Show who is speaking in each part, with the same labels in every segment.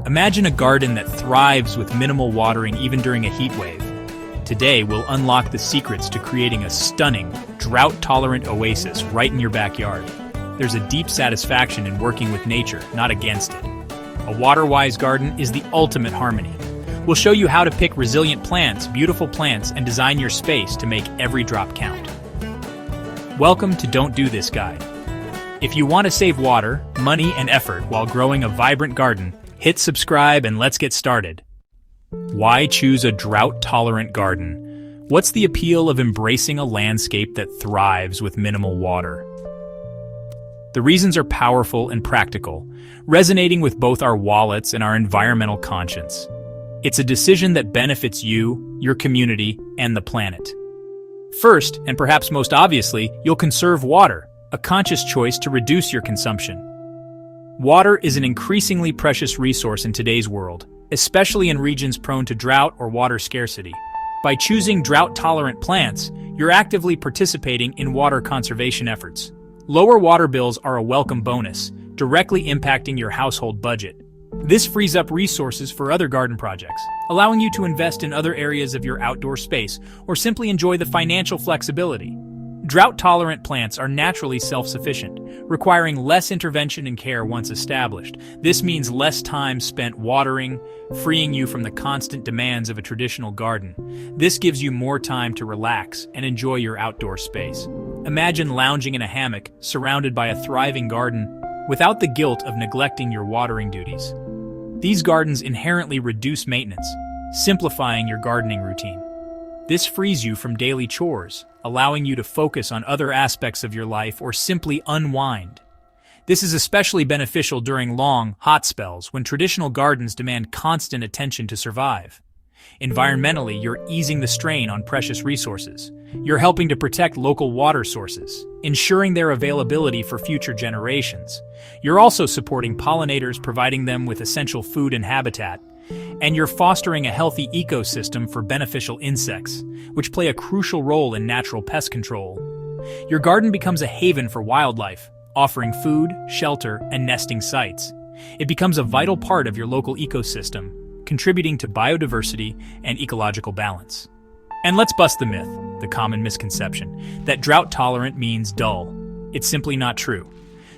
Speaker 1: Imagine a garden that thrives with minimal watering even during a heat wave. Today, we'll unlock the secrets to creating a stunning, drought-tolerant oasis right in your backyard. There's a deep satisfaction in working with nature, not against it. A water-wise garden is the ultimate harmony. We'll show you how to pick resilient plants, beautiful plants, and design your space to make every drop count. Welcome to Don't Do This Guide. If you want to save water, money, and effort while growing a vibrant garden, hit subscribe and let's get started. Why choose a drought-tolerant garden? What's the appeal of embracing a landscape that thrives with minimal water? The reasons are powerful and practical, resonating with both our wallets and our environmental conscience. It's a decision that benefits you, your community, and the planet. First, and perhaps most obviously, you'll conserve water, a conscious choice to reduce your consumption. Water is an increasingly precious resource in today's world, especially in regions prone to drought or water scarcity. By choosing drought-tolerant plants, you're actively participating in water conservation efforts. Lower water bills are a welcome bonus, directly impacting your household budget. This frees up resources for other garden projects, allowing you to invest in other areas of your outdoor space or simply enjoy the financial flexibility. Drought-tolerant plants are naturally self-sufficient, requiring less intervention and care once established. This means less time spent watering, freeing you from the constant demands of a traditional garden. This gives you more time to relax and enjoy your outdoor space. Imagine lounging in a hammock, surrounded by a thriving garden, without the guilt of neglecting your watering duties. These gardens inherently reduce maintenance, simplifying your gardening routine. This frees you from daily chores, allowing you to focus on other aspects of your life or simply unwind. This is especially beneficial during long, hot spells when traditional gardens demand constant attention to survive. Environmentally, you're easing the strain on precious resources. You're helping to protect local water sources, ensuring their availability for future generations. You're also supporting pollinators, providing them with essential food and habitat. And you're fostering a healthy ecosystem for beneficial insects, which play a crucial role in natural pest control. Your garden becomes a haven for wildlife, offering food, shelter, and nesting sites. It becomes a vital part of your local ecosystem, contributing to biodiversity and ecological balance. And let's bust the myth, the common misconception, that drought-tolerant means dull. It's simply not true.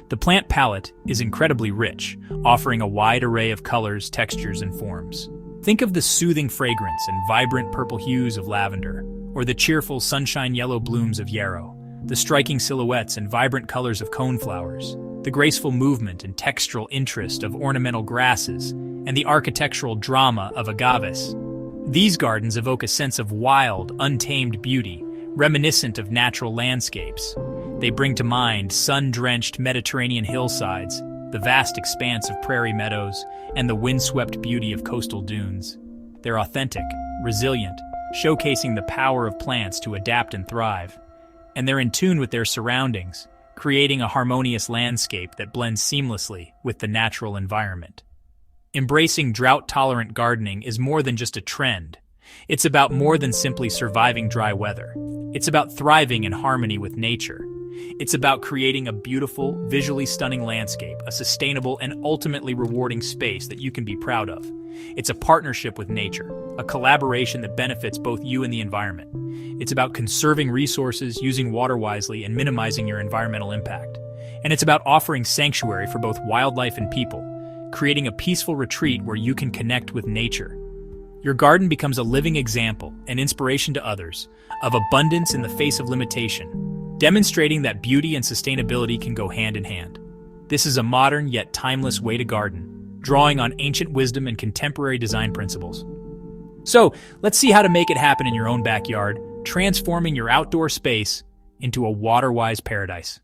Speaker 1: The plant palette is incredibly rich, offering a wide array of colors, textures, and forms. Think of the soothing fragrance and vibrant purple hues of lavender, or the cheerful sunshine yellow blooms of yarrow, the striking silhouettes and vibrant colors of coneflowers, the graceful movement and textural interest of ornamental grasses, and the architectural drama of agaves. These gardens evoke a sense of wild, untamed beauty, reminiscent of natural landscapes. They bring to mind sun-drenched Mediterranean hillsides, the vast expanse of prairie meadows, and the windswept beauty of coastal dunes. They're authentic, resilient, showcasing the power of plants to adapt and thrive. And they're in tune with their surroundings, creating a harmonious landscape that blends seamlessly with the natural environment. Embracing drought-tolerant gardening is more than just a trend. It's about more than simply surviving dry weather. It's about thriving in harmony with nature. It's about creating a beautiful, visually stunning landscape, a sustainable and ultimately rewarding space that you can be proud of. It's a partnership with nature, a collaboration that benefits both you and the environment. It's about conserving resources, using water wisely, and minimizing your environmental impact. And it's about offering sanctuary for both wildlife and people, creating a peaceful retreat where you can connect with nature. Your garden becomes a living example, an inspiration to others, of abundance in the face of limitation, demonstrating that beauty and sustainability can go hand in hand. This is a modern yet timeless way to garden, drawing on ancient wisdom and contemporary design principles. So, let's see how to make it happen in your own backyard, transforming your outdoor space into a water-wise paradise.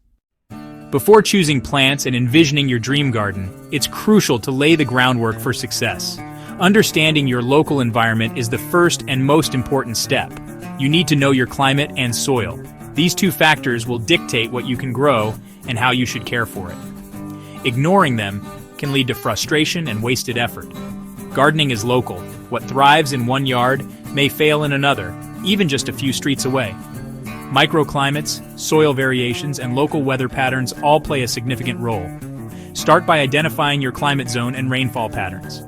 Speaker 1: Before choosing plants and envisioning your dream garden, it's crucial to lay the groundwork for success. Understanding your local environment is the first and most important step. You need to know your climate and soil. These two factors will dictate what you can grow and how you should care for it. Ignoring them can lead to frustration and wasted effort. Gardening is local. What thrives in one yard may fail in another, even just a few streets away. Microclimates, soil variations, and local weather patterns all play a significant role. Start by identifying your climate zone and rainfall patterns.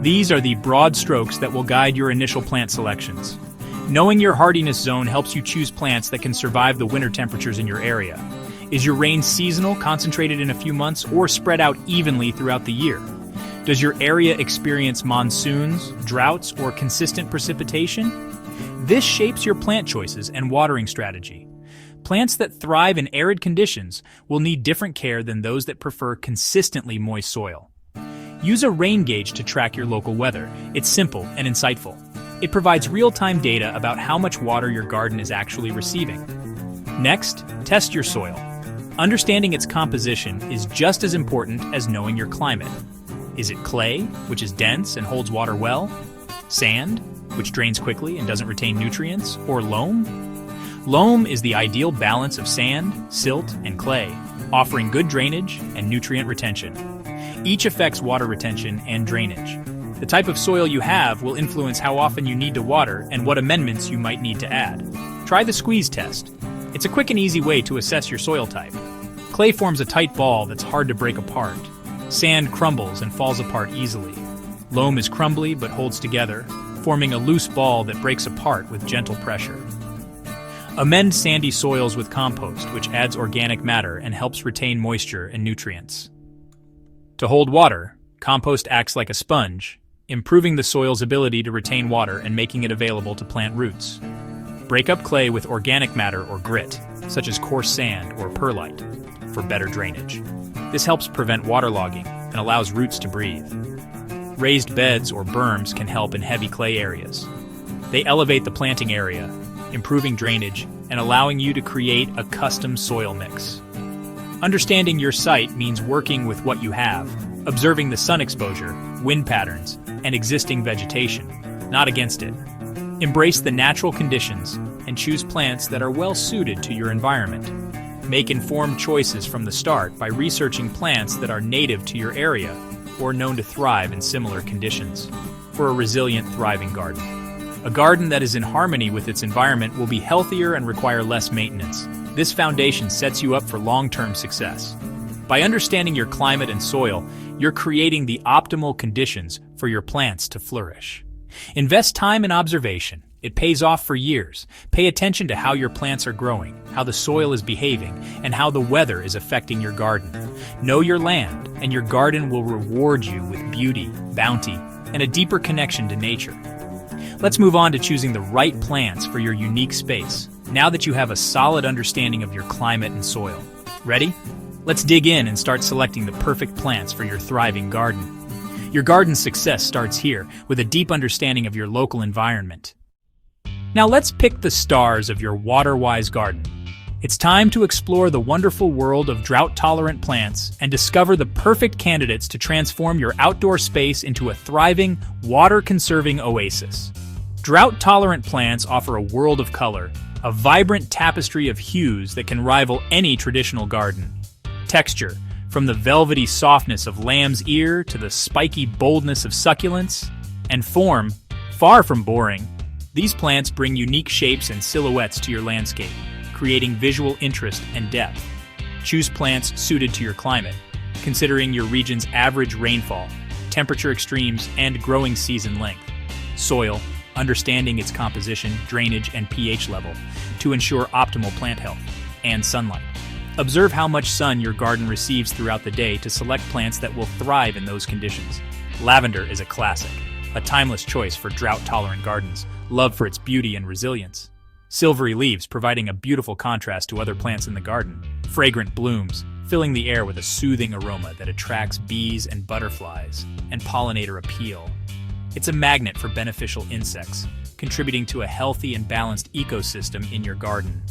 Speaker 1: These are the broad strokes that will guide your initial plant selections. Knowing your hardiness zone helps you choose plants that can survive the winter temperatures in your area. Is your rain seasonal, concentrated in a few months, or spread out evenly throughout the year? Does your area experience monsoons, droughts, or consistent precipitation? This shapes your plant choices and watering strategy. Plants that thrive in arid conditions will need different care than those that prefer consistently moist soil. Use a rain gauge to track your local weather. It's simple and insightful. It provides real-time data about how much water your garden is actually receiving. Next, test your soil. Understanding its composition is just as important as knowing your climate. Is it clay, which is dense and holds water well? Sand, which drains quickly and doesn't retain nutrients? Or loam? Loam is the ideal balance of sand, silt, and clay, offering good drainage and nutrient retention. Each affects water retention and drainage. The type of soil you have will influence how often you need to water and what amendments you might need to add. Try the squeeze test. It's a quick and easy way to assess your soil type. Clay forms a tight ball that's hard to break apart. Sand crumbles and falls apart easily. Loam is crumbly but holds together, forming a loose ball that breaks apart with gentle pressure. Amend sandy soils with compost, which adds organic matter and helps retain moisture and nutrients. To hold water, compost acts like a sponge, improving the soil's ability to retain water and making it available to plant roots. Break up clay with organic matter or grit, such as coarse sand or perlite, for better drainage. This helps prevent waterlogging and allows roots to breathe. Raised beds or berms can help in heavy clay areas. They elevate the planting area, improving drainage and allowing you to create a custom soil mix. Understanding your site means working with what you have, observing the sun exposure, wind patterns, and existing vegetation, not against it. Embrace the natural conditions and choose plants that are well suited to your environment. Make informed choices from the start by researching plants that are native to your area or known to thrive in similar conditions for a resilient, thriving garden. A garden that is in harmony with its environment will be healthier and require less maintenance. This foundation sets you up for long-term success. By understanding your climate and soil, you're creating the optimal conditions for your plants to flourish. Invest time in observation. It pays off for years. Pay attention to how your plants are growing, how the soil is behaving, and how the weather is affecting your garden. Know your land, and your garden will reward you with beauty, bounty, and a deeper connection to nature. Let's move on to choosing the right plants for your unique space, now that you have a solid understanding of your climate and soil. Ready? Let's dig in and start selecting the perfect plants for your thriving garden. Your garden's success starts here, with a deep understanding of your local environment. Now let's pick the stars of your water-wise garden. It's time to explore the wonderful world of drought-tolerant plants and discover the perfect candidates to transform your outdoor space into a thriving, water-conserving oasis. Drought-tolerant plants offer a world of color, a vibrant tapestry of hues that can rival any traditional garden. Texture, from the velvety softness of lamb's ear to the spiky boldness of succulents. And form, far from boring, these plants bring unique shapes and silhouettes to your landscape, creating visual interest and depth. Choose plants suited to your climate, considering your region's average rainfall, temperature extremes, and growing season length. Soil, understanding its composition, drainage, and pH level to ensure optimal plant health. And sunlight. Observe how much sun your garden receives throughout the day to select plants that will thrive in those conditions. Lavender is a classic, a timeless choice for drought-tolerant gardens, loved for its beauty and resilience. Silvery leaves providing a beautiful contrast to other plants in the garden. Fragrant blooms, filling the air with a soothing aroma that attracts bees and butterflies, and pollinator appeal. It's a magnet for beneficial insects, contributing to a healthy and balanced ecosystem in your garden.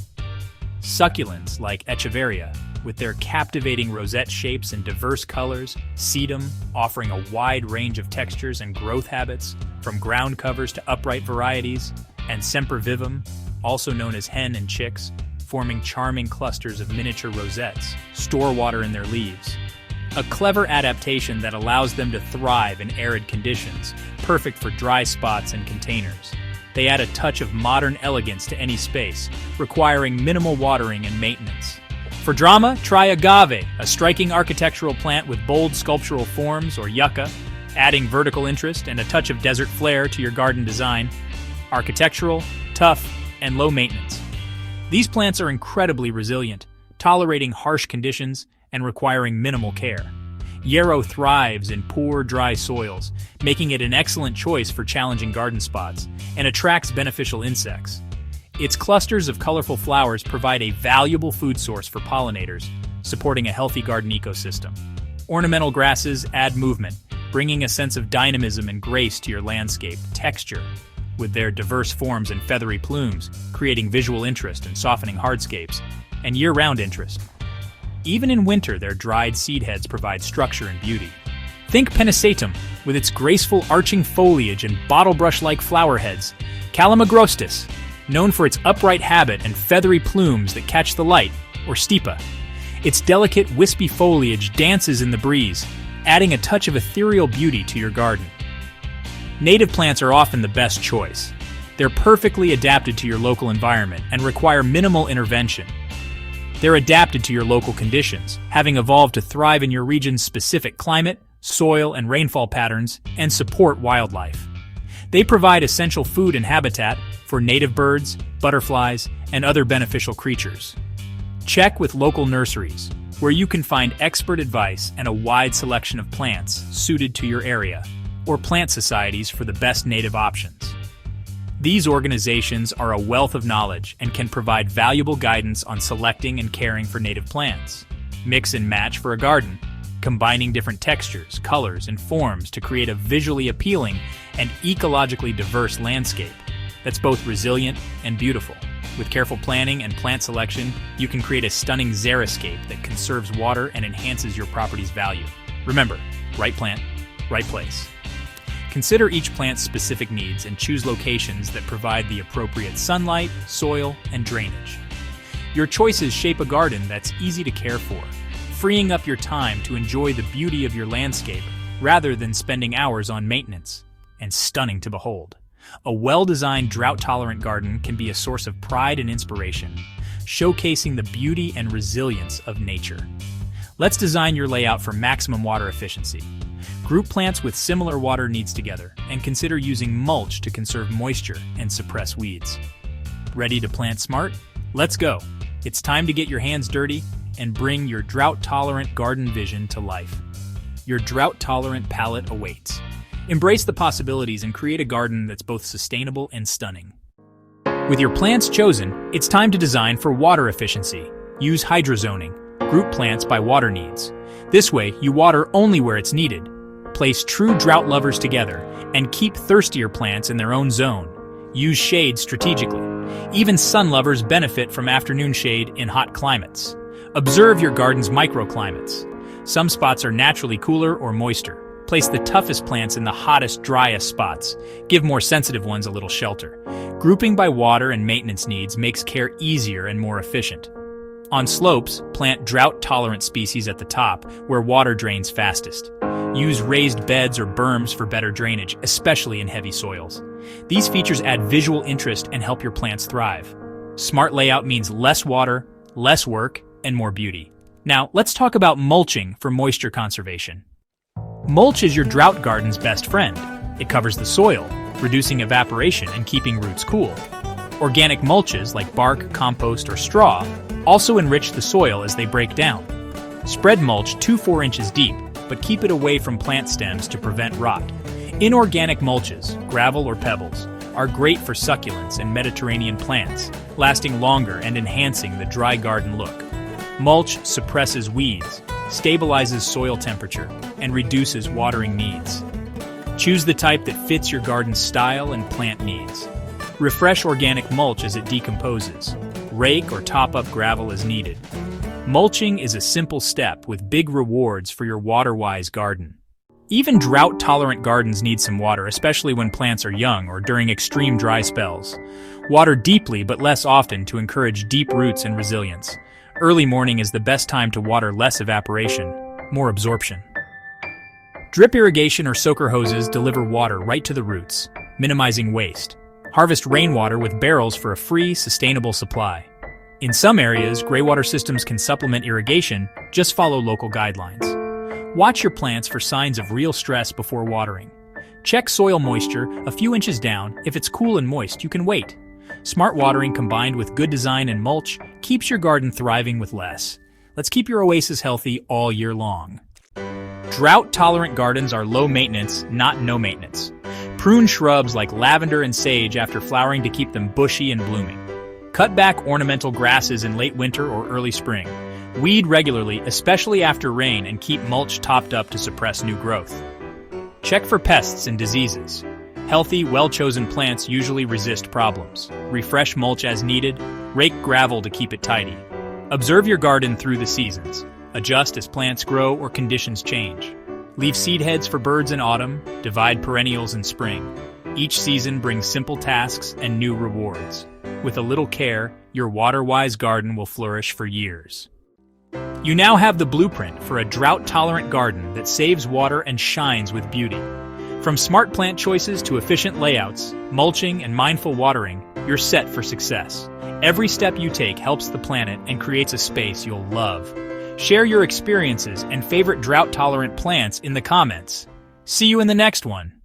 Speaker 1: Succulents like Echeveria, with their captivating rosette shapes and diverse colors, sedum, offering a wide range of textures and growth habits, from ground covers to upright varieties, and sempervivum, also known as hen and chicks, forming charming clusters of miniature rosettes, store water in their leaves. A clever adaptation that allows them to thrive in arid conditions, perfect for dry spots and containers. They add a touch of modern elegance to any space, requiring minimal watering and maintenance. For drama, try agave, a striking architectural plant with bold sculptural forms, or yucca, adding vertical interest and a touch of desert flair to your garden design. Architectural, tough, and low maintenance. These plants are incredibly resilient, tolerating harsh conditions and requiring minimal care. Yarrow thrives in poor, dry soils, making it an excellent choice for challenging garden spots, and attracts beneficial insects. Its clusters of colorful flowers provide a valuable food source for pollinators, supporting a healthy garden ecosystem. Ornamental grasses add movement, bringing a sense of dynamism and grace to your landscape. Texture, with their diverse forms and feathery plumes, creating visual interest and softening hardscapes, and year-round interest. Even in winter, their dried seed heads provide structure and beauty. Think Pennisetum, with its graceful arching foliage and bottle brush-like flower heads. Calamagrostis, known for its upright habit and feathery plumes that catch the light, or Stipa. Its delicate, wispy foliage dances in the breeze, adding a touch of ethereal beauty to your garden. Native plants are often the best choice. They're perfectly adapted to your local environment and require minimal intervention. They're adapted to your local conditions, having evolved to thrive in your region's specific climate, soil, and rainfall patterns, and support wildlife. They provide essential food and habitat for native birds, butterflies, and other beneficial creatures. Check with local nurseries, where you can find expert advice and a wide selection of plants suited to your area, or plant societies for the best native options. These organizations are a wealth of knowledge and can provide valuable guidance on selecting and caring for native plants. Mix and match for a garden, combining different textures, colors, and forms to create a visually appealing and ecologically diverse landscape that's both resilient and beautiful. With careful planning and plant selection, you can create a stunning xeriscape that conserves water and enhances your property's value. Remember, right plant, right place. Consider each plant's specific needs and choose locations that provide the appropriate sunlight, soil, and drainage. Your choices shape a garden that's easy to care for, freeing up your time to enjoy the beauty of your landscape rather than spending hours on maintenance. And stunning to behold. A well-designed, drought-tolerant garden can be a source of pride and inspiration, showcasing the beauty and resilience of nature. Let's design your layout for maximum water efficiency. Group plants with similar water needs together, and consider using mulch to conserve moisture and suppress weeds. Ready to plant smart? Let's go! It's time to get your hands dirty and bring your drought-tolerant garden vision to life. Your drought-tolerant palette awaits. Embrace the possibilities and create a garden that's both sustainable and stunning. With your plants chosen, it's time to design for water efficiency. Use hydrozoning. Group plants by water needs. This way, you water only where it's needed. Place true drought lovers together and keep thirstier plants in their own zone. Use shade strategically. Even sun lovers benefit from afternoon shade in hot climates. Observe your garden's microclimates. Some spots are naturally cooler or moister. Place the toughest plants in the hottest, driest spots. Give more sensitive ones a little shelter. Grouping by water and maintenance needs makes care easier and more efficient. On slopes, plant drought-tolerant species at the top, where water drains fastest. Use raised beds or berms for better drainage, especially in heavy soils. These features add visual interest and help your plants thrive. Smart layout means less water, less work, and more beauty. Now, let's talk about mulching for moisture conservation. Mulch is your drought garden's best friend. It covers the soil, reducing evaporation and keeping roots cool. Organic mulches like bark, compost, or straw also enrich the soil as they break down. Spread mulch 2-4 inches deep, but keep it away from plant stems to prevent rot. Inorganic mulches, gravel or pebbles, are great for succulents and Mediterranean plants, lasting longer and enhancing the dry garden look. Mulch suppresses weeds, stabilizes soil temperature, and reduces watering needs. Choose the type that fits your garden's style and plant needs. Refresh organic mulch as it decomposes. Rake or top up gravel as needed. Mulching is a simple step with big rewards for your water-wise garden. Even drought-tolerant gardens need some water, especially when plants are young or during extreme dry spells. Water deeply but less often to encourage deep roots and resilience. Early morning is the best time to water less evaporation, more absorption. Drip irrigation or soaker hoses deliver water right to the roots, minimizing waste. Harvest rainwater with barrels for a free, sustainable supply. In some areas, graywater systems can supplement irrigation, just follow local guidelines. Watch your plants for signs of real stress before watering. Check soil moisture a few inches down. If it's cool and moist, you can wait. Smart watering combined with good design and mulch keeps your garden thriving with less. Let's keep your oasis healthy all year long. Drought-tolerant gardens are low maintenance, not no maintenance. Prune shrubs like lavender and sage after flowering to keep them bushy and blooming. Cut back ornamental grasses in late winter or early spring. Weed regularly, especially after rain, and keep mulch topped up to suppress new growth. Check for pests and diseases. Healthy, well-chosen plants usually resist problems. Refresh mulch as needed. Rake gravel to keep it tidy. Observe your garden through the seasons. Adjust as plants grow or conditions change. Leave seed heads for birds in autumn. Divide perennials in spring. Each season brings simple tasks and new rewards. With a little care, your water-wise garden will flourish for years. You now have the blueprint for a drought-tolerant garden that saves water and shines with beauty. From smart plant choices to efficient layouts, mulching, and mindful watering, you're set for success. Every step you take helps the planet and creates a space you'll love. Share your experiences and favorite drought-tolerant plants in the comments. See you in the next one.